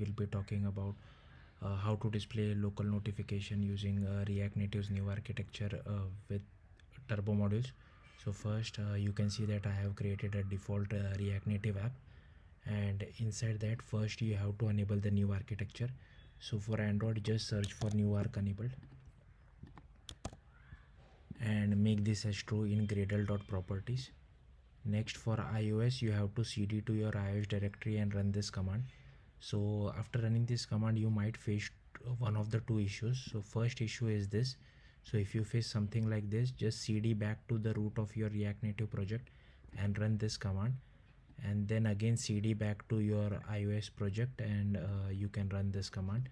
We'll be talking about how to display local notification using React Native's new architecture with turbo modules. So first you can see that I have created a default React Native app, and inside that first you have to enable the new architecture. So for Android, just search for new arc enabled and make this as true in gradle.properties. Next, for iOS, you have to cd to your iOS directory and run this command. So after running this command, you might face one of the two issues. So first issue is this. So if you face something like this, just cd back to the root of your React Native project and run this command, and then again cd back to your iOS project and you can run this command.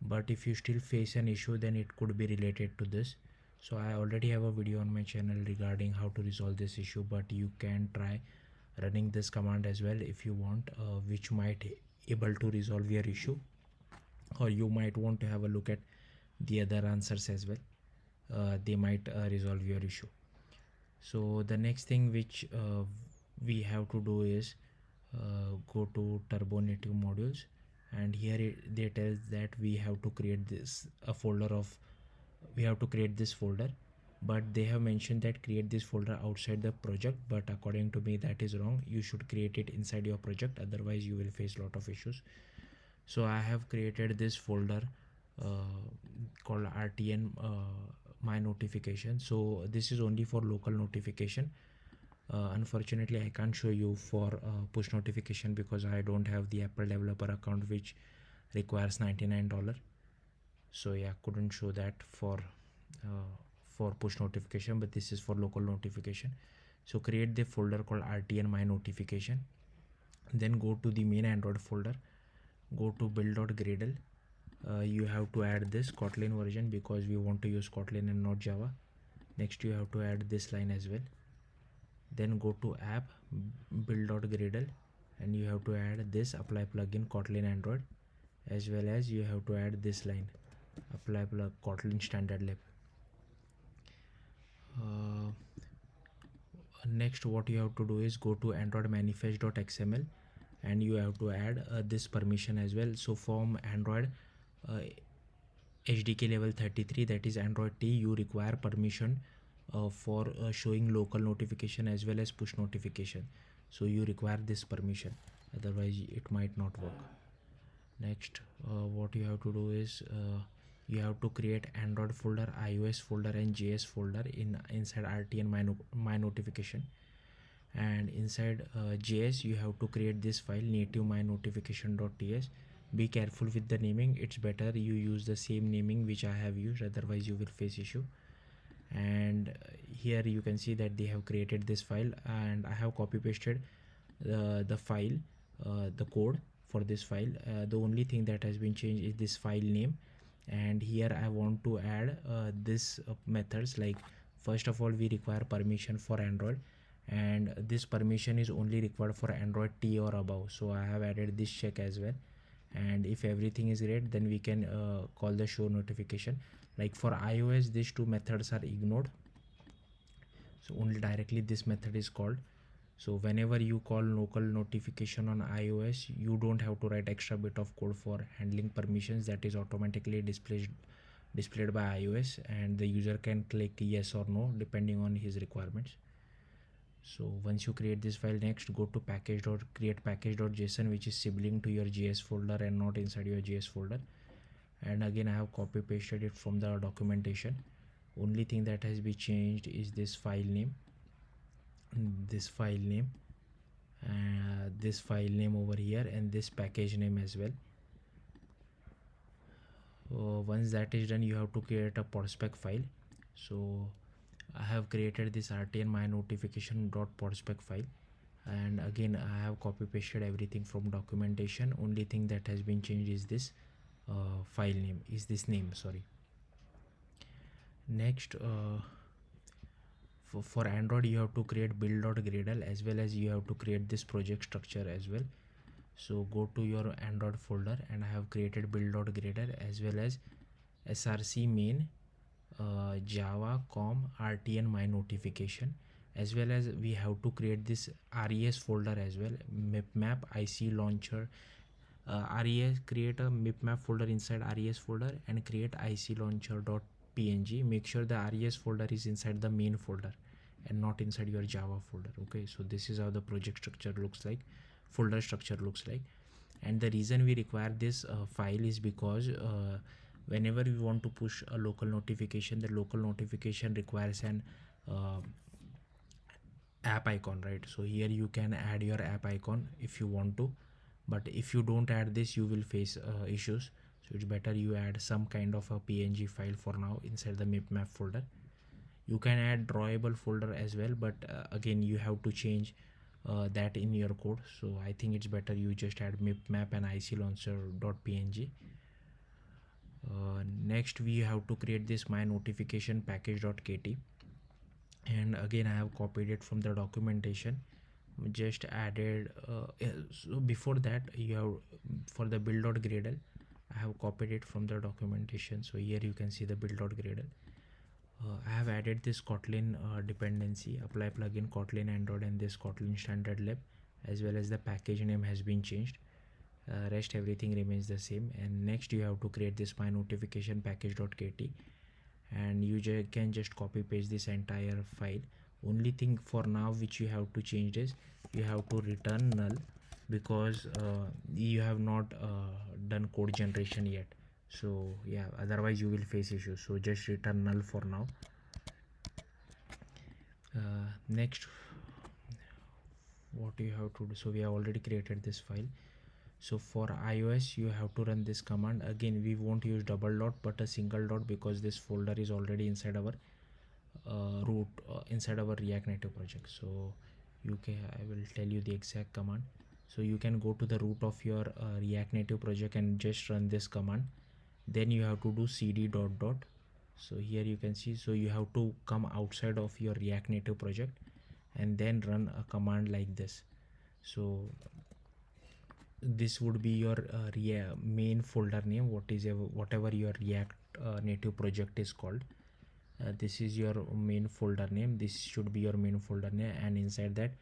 But if you still face an issue, then it could be related to this. So I already have a video on my channel regarding how to resolve this issue, but you can try running this command as well if you want, which might able to resolve your issue, or you might want to have a look at the other answers as well. They might resolve your issue. So the next thing which we have to do is go to turbo native modules, and here they tell that we have to create this a folder of we have to create this folder, but they have mentioned that create this folder outside the project, but according to me that is wrong. You should create it inside your project, otherwise you will face a lot of issues. So I have created this folder called rtn my notification. So this is only for local notification. Unfortunately, I can't show you for push notification because I don't have the Apple developer account, which requires $99. So yeah, couldn't show that for push notification, but this is for local notification. So create the folder called rtn my notification, then go to the main Android folder, go to build.gradle. You have to add this Kotlin version because we want to use Kotlin and not Java. Next you have to add this line as well. Then go to app build.gradle, and you have to add this apply plugin Kotlin Android, as well as you have to add this line apply Kotlin standard lib. Next what you have to do is go to android manifest.xml, and you have to add this permission as well. So from Android HDK level 33, that is Android T, you require permission for showing local notification as well as push notification. So you require this permission, otherwise it might not work. Next what you have to do is you have to create Android folder, iOS folder and JS folder inside rtn my notification. And inside JS you have to create this file native my notification.ts. Be careful with the naming. It's better you use the same naming which I have used, otherwise you will face issue. And here you can see that they have created this file, and I have copy pasted the file, the code for this file. The only thing that has been changed is this file name, and here I want to add this methods. Like first of all, we require permission for Android, and this permission is only required for Android T or above. So I have added this check as well, and if everything is great, then we can call the show notification. Like for iOS, these two methods are ignored, so only directly this method is called. So whenever you call local notification on iOS, you don't have to write extra bit of code for handling permissions. That is automatically displayed by iOS, and the user can click yes or no depending on his requirements. So once you create this file, next go to package.create package.json, which is sibling to your JS folder and not inside your JS folder. And again I have copy pasted it from the documentation. Only thing that has been changed is this file name, this file name over here, and this package name as well. Once that is done, you have to create a podspec file. So I have created this rtn my notification.podspec file, and again I have copy pasted everything from documentation. Only thing that has been changed is this file name, is this name, sorry. Next for Android, you have to create build.gradle, as well as you have to create this project structure as well. So go to your Android folder, and I have created build.gradle as well as src main java com rtn my notification, as well as we have to create this res folder as well, map ic launcher res, create a mipmap folder inside res folder and create iclauncher.png. Make sure the res folder is inside the main folder and not inside your java folder. Okay, so this is how the project structure looks like, folder structure looks like. And the reason we require this file is because whenever we want to push a local notification, the local notification requires an app icon, right? So here you can add your app icon if you want to, but if you don't add this you will face issues. So it's better you add some kind of a png file for now inside the mipmap folder. You can add drawable folder as well, but again you have to change that in your code. So I think it's better you just add mipmap and iclauncher.png. Next we have to create this my notification package.kt, and again I have copied it from the documentation, just added so before that you have, for the build.gradle I have copied it from the documentation. So here you can see the build.gradle. I have added this Kotlin dependency, apply plugin Kotlin Android and this Kotlin standard lib, as well as the package name has been changed. Rest everything remains the same. And next you have to create this my notification package.kt, and you can just copy paste this entire file. Only thing for now which you have to change is you have to return null, because you have not done code generation yet. So yeah, otherwise you will face issues. So just return null for now. Next what you have to do, so we have already created this file. So for iOS you have to run this command. Again we won't use double dot but a single dot, because this folder is already inside our root inside our React Native project. So I will tell you the exact command. So you can go to the root of your React Native project and just run this command. Then you have to do cd dot dot. So here you can see, so you have to come outside of your React Native project and then run a command like this. So this would be your main folder name, whatever your React Native project is called. This is your main folder name, this should be your main folder name, and inside that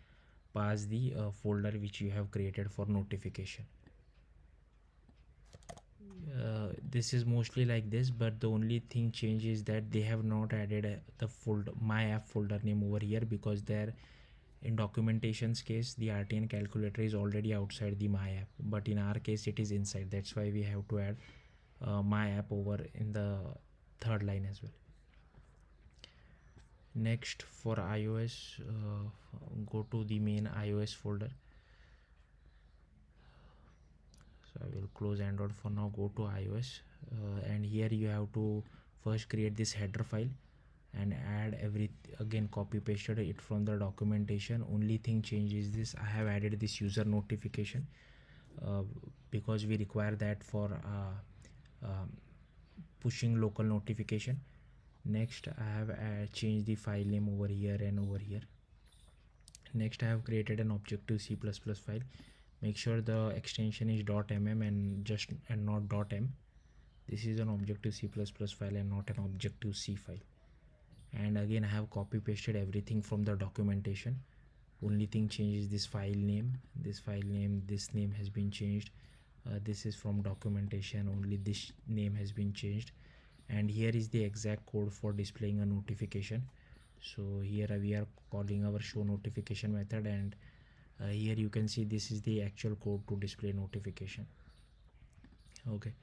pass the folder which you have created for notification. This is mostly like this, but the only thing change is that they have not added the folder my app folder name over here, because there in documentation's case the RTN calculator is already outside the my app, but in our case it is inside. That's why we have to add my app over in the third line as well. Next for iOS, go to the main iOS folder. So I will close Android for now, go to iOS, and here you have to first create this header file and add again copy pasted it from the documentation. Only thing change is this, I have added this user notification because we require that for pushing local notification. Next I have changed the file name over here and over here. Next I have created an Objective C++ file. Make sure the extension is .mm and not .m. This is an Objective C++ file and not an Objective C file. And again I have copy pasted everything from the documentation. Only thing changes this file name, this name has been changed. This is from documentation, only this name has been changed. And here is the exact code for displaying a notification. So here we are calling our show notification method, and here you can see this is the actual code to display notification. Okay,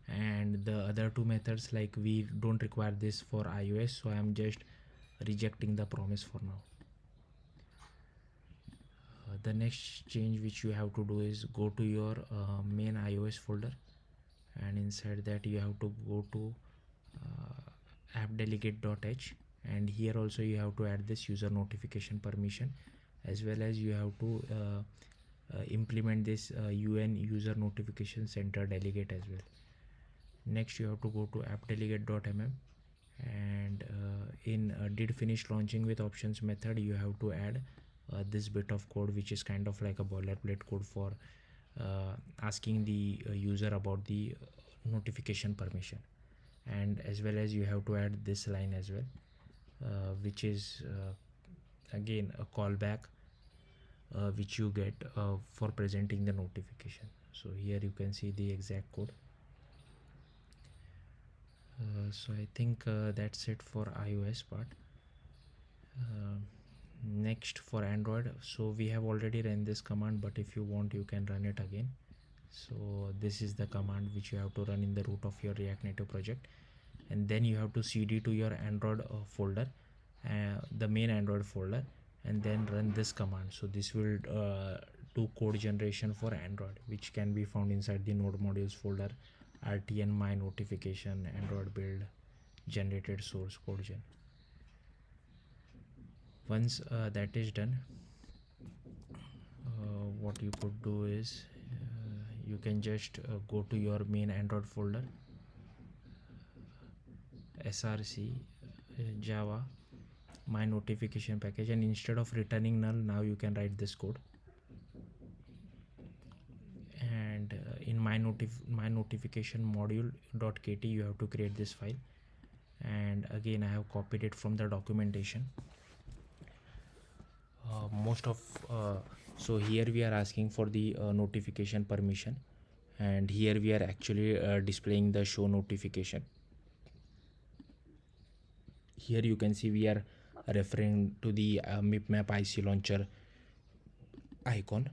and the other two methods, like we don't require this for iOS, so I am just rejecting the promise for now. The next change which you have to do is go to your main iOS folder, and inside that you have to go to appdelegate.h, and here also you have to add this user notification permission, as well as you have to implement this UN user notification center delegate as well. Next you have to go to appdelegate.mm, and in did finish launching with options method you have to add this bit of code, which is kind of like a boilerplate code for asking the user about the notification permission. And as well as you have to add this line as well, which is again a callback which you get for presenting the notification. So here you can see the exact code. So I think that's it for iOS part. Next for Android, so we have already run this command, but if you want you can run it again. So this is the command which you have to run in the root of your React Native project, and then you have to cd to your Android folder, the main Android folder, and then run this command. So this will do code generation for Android, which can be found inside the node modules folder, rtn my notification, Android build, generated source code gen. Once that is done, what you could do is you can just go to your main Android folder, src java my notification package, and instead of returning null, now you can write this code. And in my notification module.kt you have to create this file, and again I have copied it from the documentation. So here we are asking for the notification permission, and here we are actually displaying the show notification. Here you can see we are referring to the MipMap IC launcher icon.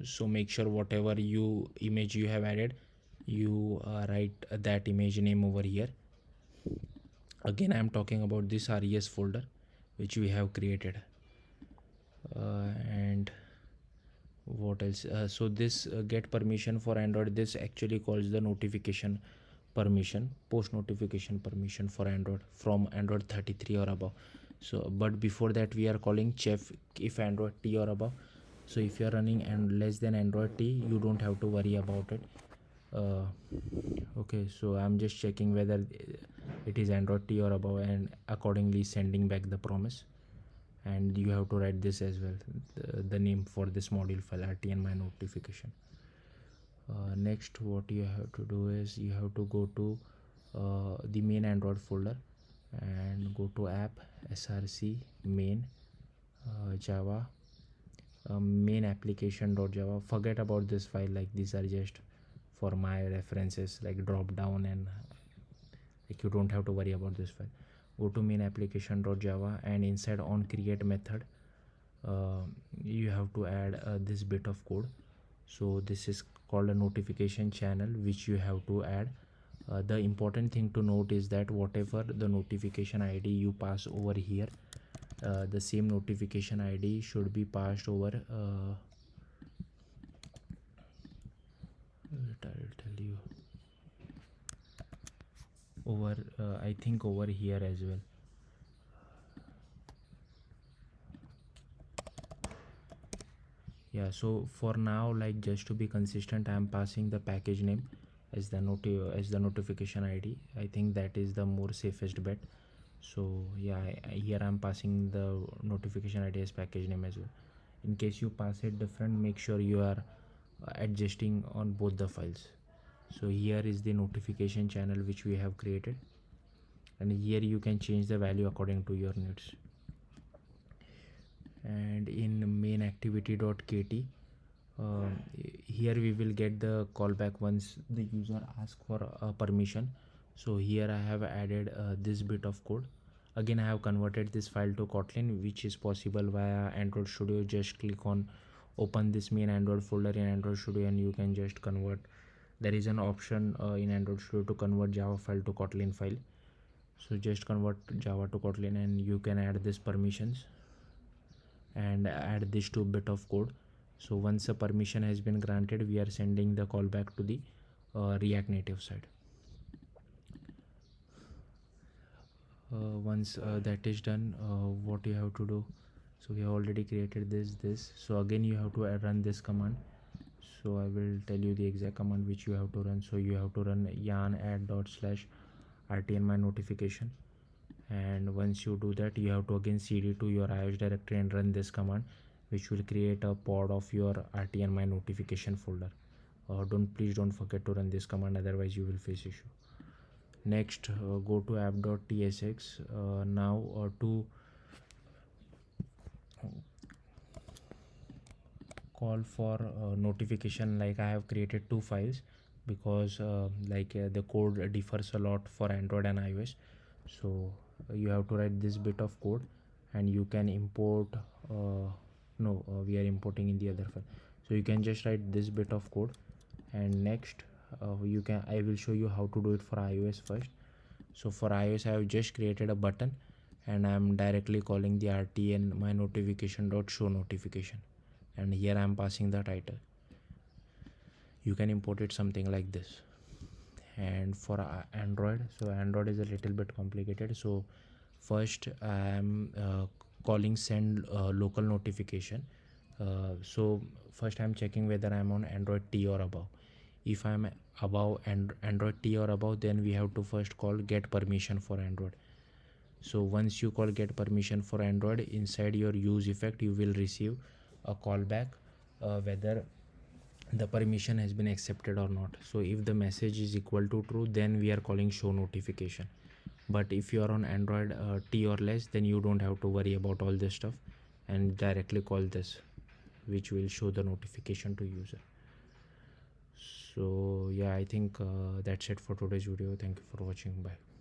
So make sure whatever image you have added, you write that image name over here. Again I am talking about this res folder which we have created. And what else? So this get permission for Android, this actually calls the notification permission, post notification permission for Android from Android 33 or above. So but before that we are calling chef if Android T or above. So if you are running and less than Android T, you don't have to worry about it. Okay, so I'm just checking whether it is Android T or above, and accordingly sending back the promise. And you have to write this as well, the name for this module file, rtn my notification. Next what you have to do is you have to go to the main Android folder and go to app src main java main application.java. Forget about this file, like these are just for my references, like drop down, and like you don't have to worry about this file. Go to main application.java, and inside on create method you have to add this bit of code. So this is called a notification channel which you have to add. The important thing to note is that whatever the notification ID you pass over here, the same notification ID should be passed over I'll tell you over I think over here as well. Yeah, so for now, like just to be consistent, I am passing the package name as the notification ID. I think that is the more safest bet. So yeah, here I am passing the notification ID as package name as well. In case you pass it different, make sure you are adjusting on both the files. So here is the notification channel which we have created, and here you can change the value according to your needs. And in main activity.kt, here we will get the callback once the user asks for permission. So here I have added this bit of code. Again I have converted this file to Kotlin, which is possible via Android Studio. Just click on open this main Android folder in Android Studio, and you can just convert. There is an option in Android Studio to convert Java file to Kotlin file. So just convert Java to Kotlin, and you can add this permissions and add this to bit of code. So once a permission has been granted, we are sending the callback to the React Native side. Once that is done, what you have to do, so we have already created this. So again you have to run this command. So I will tell you the exact command which you have to run. So you have to run yarn add dot slash rtn my notification, and once you do that, you have to again cd to your iOS directory and run this command, which will create a pod of your rtn my notification folder. Please don't forget to run this command, otherwise you will face issue. Next, go to app.tsx. Now to call for notification. Like I have created two files because the code differs a lot for Android and iOS. So you have to write this bit of code, and you can import no we are importing in the other file. So you can just write this bit of code, and next I will show you how to do it for iOS first. So for iOS I have just created a button, and I am directly calling the RTN my notification dot show notification, and here I am passing the title. You can import it something like this. And for Android, so Android is a little bit complicated. So first I am calling send local notification. So first I'm checking whether I'm on Android T or above. If I'm above Android T or above, then we have to first call get permission for Android. So once you call get permission for Android, inside your use effect you will receive a callback whether the permission has been accepted or not. So if the message is equal to true, then we are calling show notification. But if you are on Android T or less, then you don't have to worry about all this stuff, and directly call this, which will show the notification to user. So yeah, I think that's it for today's video. Thank you for watching. Bye.